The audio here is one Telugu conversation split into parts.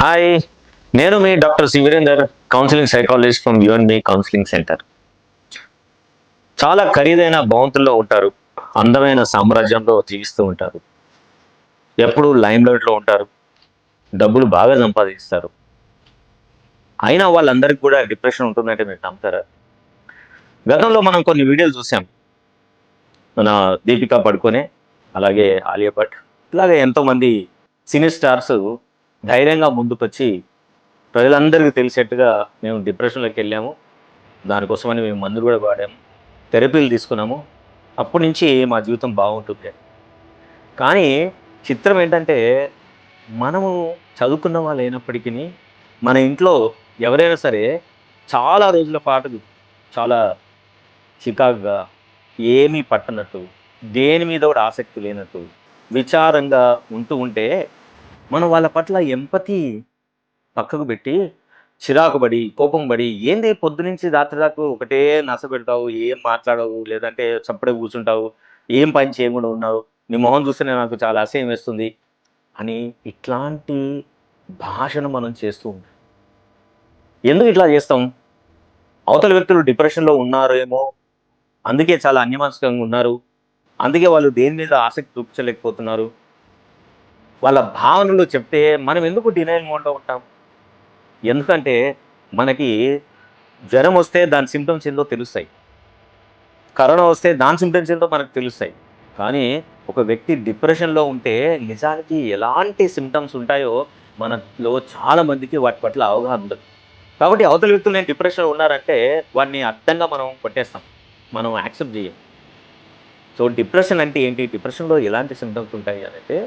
హాయ్, నేను మీ doctor C Veerender, counselling psychologist from UNB counselling centre. చాలా ఖరీదైన భవంతుల్లో ఉంటారు, అందమైన సామ్రాజ్యంలో జీవిస్తూ ఉంటారు, ఎప్పుడు లైమ్ లైట్లో ఉంటారు, డబ్బులు బాగా సంపాదిస్తారు. అయినా వాళ్ళందరికీ కూడా డిప్రెషన్ ఉంటుందంటే మీరు నమ్ముతారా? గతంలో మనం కొన్ని వీడియోలు చూసాం. మన దీపికా పడుకోనే, అలాగే ఆలియా భట్, ఇలాగే ఎంతోమంది సినీ స్టార్స్ ధైర్యంగా ముందుకొచ్చి ప్రజలందరికీ తెలిసేట్టుగా మేము డిప్రెషన్లోకి వెళ్ళాము, దానికోసమని మేము మందులు కూడా వాడాము, థెరపీలు తీసుకున్నాము, అప్పటి నుంచి మా జీవితం బాగుంటుంది. కానీ చిత్రం ఏంటంటే, మనము చదువుకున్న వాళ్ళు అయినప్పటికీ మన ఇంట్లో ఎవరైనా సరే చాలా రోజుల పాటు చాలా చికాకుగా, ఏమీ పట్టనట్టు, దేని మీద కూడా ఆసక్తి లేనట్టు, విచారంగా ఉంటూ ఉంటే మనం వాళ్ళ పట్ల ఎంపతి పక్కకు పెట్టి చిరాకు పడి, కోపం పడి, ఏంది పొద్దునుంచి రాత్రి దాకా ఒకటే నస పెడతావు, ఏం మాట్లాడవు, లేదంటే చప్పుడే కూర్చుంటావు, ఏం పని చేయకుండా ఉన్నావు, నీ మొహం చూస్తేనే నాకు చాలా అసహ్యం వేస్తుంది అని ఇట్లాంటి భాషను మనం చేస్తూ ఉంటాం. ఎందుకు ఇట్లా చేస్తాం? అవతల వ్యక్తులు డిప్రెషన్లో ఉన్నారేమో, అందుకే చాలా అన్యమనస్కంగా ఉన్నారు, అందుకే వాళ్ళు దేని మీద ఆసక్తి చూపించలేకపోతున్నారు, వాళ్ళ భావనలు చెప్తే మనం ఎందుకు డినైల్ మోడ్లో ఉంటాం? ఎందుకంటే మనకి జ్వరం వస్తే దాని సిమ్టమ్స్ ఏందో తెలుస్తాయి, కరోనా వస్తే దాని సిమ్టమ్స్ ఏందో మనకు తెలుస్తాయి. కానీ ఒక వ్యక్తి డిప్రెషన్లో ఉంటే నిజానికి ఎలాంటి సిమ్టమ్స్ ఉంటాయో మనలో చాలా మందికి వాటి పట్ల అవగాహన ఉండదు. కాబట్టి అవతల వ్యక్తులు నేను డిప్రెషన్లో ఉన్నారంటే వాడిని అర్థంగా మనం కొట్టేస్తాం, మనం యాక్సెప్ట్ చేయం. సో డిప్రెషన్ అంటే ఏంటి, డిప్రెషన్లో ఎలాంటి సిమ్టమ్స్ ఉంటాయి అని అంటే,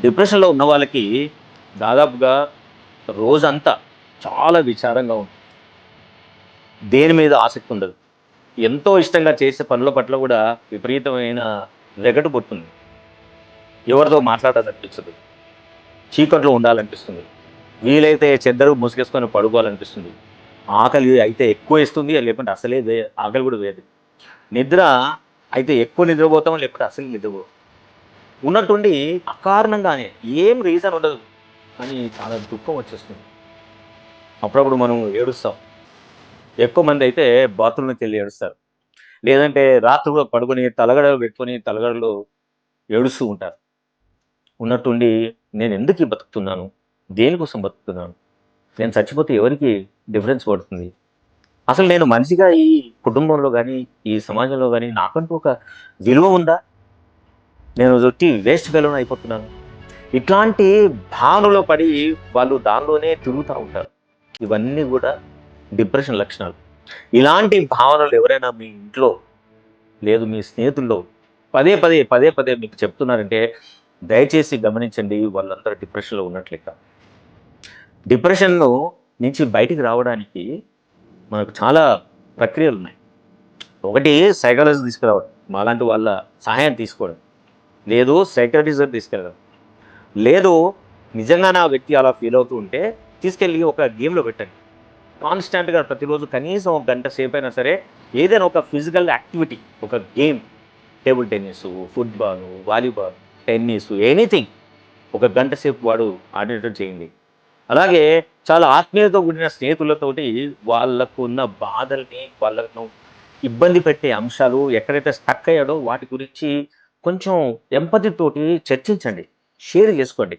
డిప్రెషన్లో ఉన్న వాళ్ళకి దాదాపుగా రోజంతా చాలా విచారంగా ఉంటుంది, దేని మీద ఆసక్తి ఉండదు, ఎంతో ఇష్టంగా చేసే పనుల పట్ల కూడా విపరీతమైన వెగటు పుడుతుంది, ఎవరితో మాట్లాడాలనిపించదు, చీకట్లో ఉండాలనిపిస్తుంది, వీలైతే చెద్దరు ముసుగేసుకొని పడుకోవాలనిపిస్తుంది, ఆకలి అయితే ఎక్కువ ఇస్తుంది, లేకుంటే అసలే ఆకలి కూడా వేయదు, నిద్ర అయితే ఎక్కువ నిద్రపోతాం, లేకపోతే అసలు నిద్రపోతాం, ఉన్నట్టుండి అకారణంగానే ఏం రీజన్ ఉండదు అని చాలా దుఃఖం వచ్చేస్తుంది. అప్పుడప్పుడు మనం ఏడుస్తాం, ఎక్కువ మంది అయితే బాత్రూంలోకి వెళ్ళి ఏడుస్తారు, లేదంటే రాత్రి కూడా పడుకొని తలగడలు పెట్టుకొని తలగడలు ఏడుస్తూ ఉంటారు. ఉన్నట్టుండి నేను ఎందుకు బతుకుతున్నాను, దేనికోసం బతుకుతున్నాను, నేను చచ్చిపోతే ఎవరికి డిఫరెన్స్ పడుతుంది, అసలు నేను మనిషిగా ఈ కుటుంబంలో కానీ ఈ సమాజంలో కానీ నాకంటూ ఒక విలువ ఉందా, నేను వచ్చి వేస్ట్ ఫెలోని అయిపోతున్నాను, ఇట్లాంటి భావనలో పడి వాళ్ళు దానిలోనే తిరుగుతూ ఉంటారు. ఇవన్నీ కూడా డిప్రెషన్ లక్షణాలు. ఇలాంటి భావనలు ఎవరైనా మీ ఇంట్లో లేదు మీ స్నేహితుల్లో పదే పదే పదే పదే మీకు చెప్తున్నారంటే దయచేసి గమనించండి, వాళ్ళందరూ డిప్రెషన్లో ఉన్నట్లయితే. డిప్రెషన్లో నుంచి బయటికి రావడానికి మనకు చాలా ప్రక్రియలు ఉన్నాయి. ఒకటి సైకాలజీ తీసుకురావడం, మాలాంటి వాళ్ళ సహాయం తీసుకోవడం, లేదు సైకాలజిస్ట్ తీసుకెళ్ళడం, లేదు నిజంగా నా వ్యక్తి అలా ఫీల్ అవుతూ ఉంటే తీసుకెళ్ళి ఒక గేమ్లో పెట్టండి. కాన్స్టాంట్గా ప్రతిరోజు కనీసం ఒక గంట సేపు అయినా సరే ఏదైనా ఒక ఫిజికల్ యాక్టివిటీ, ఒక game, table tennis, football, volleyball, tennis, anything ఒక గంట సేపు వాడు ఆడేటట్టు చేయండి. అలాగే చాలా ఆత్మీయతతో కూడిన స్నేహితులతోటి వాళ్ళకు ఉన్న బాధల్ని, వాళ్ళను ఇబ్బంది పెట్టే అంశాలు ఎక్కడైతే స్టక్ అయ్యాడో వాటి గురించి కొంచెం ఎంపతితోటి చర్చించండి, షేర్ చేసుకోండి.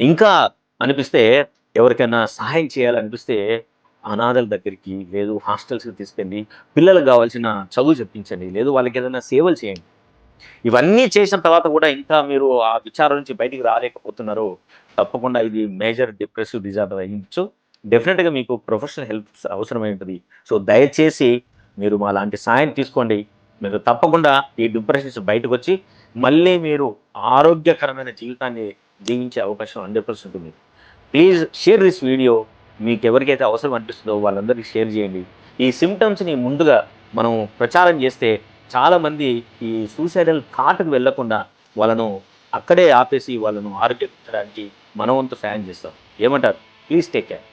ఇంకా అనిపిస్తే ఎవరికైనా సహాయం చేయాలనిపిస్తే అనాథల దగ్గరికి, లేదు హాస్టల్స్కి తీసుకెళ్ళి పిల్లలకు కావాల్సిన చదువు చెప్పించండి, లేదు వాళ్ళకి ఏదైనా సేవలు చేయండి. ఇవన్నీ చేసిన తర్వాత కూడా ఇంకా మీరు ఆ విచారం నుంచి బయటికి రాలేకపోతున్నారో తప్పకుండా ఇది మేజర్ డిప్రెసివ్ డిజార్డర్ అయ్యొచ్చు. డెఫినెట్గా మీకు ప్రొఫెషనల్ హెల్ప్ అవసరమై ఉంటుంది. సో దయచేసి మీరు మా లాంటి సాయం తీసుకోండి, మీరు తప్పకుండా ఈ డిప్రెషన్ నుంచి బయటకు వచ్చి మళ్ళీ మీరు ఆరోగ్యకరమైన జీవితాన్ని జీవించే అవకాశం 100% ఉంది. Please share this video. మీకు ఎవరికైతే అవసరం అనిపిస్తుందో వాళ్ళందరికీ షేర్ చేయండి. ఈ సిమ్టమ్స్ని ముందుగా మనం ప్రచారం చేస్తే చాలామంది ఈ సూసైడల్ థాట్‌కి వెళ్ళకుండా వాళ్ళను అక్కడే ఆపేసి వాళ్ళను ఆరోగ్యపరచడానికి మన వంతు సాయం చేస్తాం. ఏమంటారు? Please take care.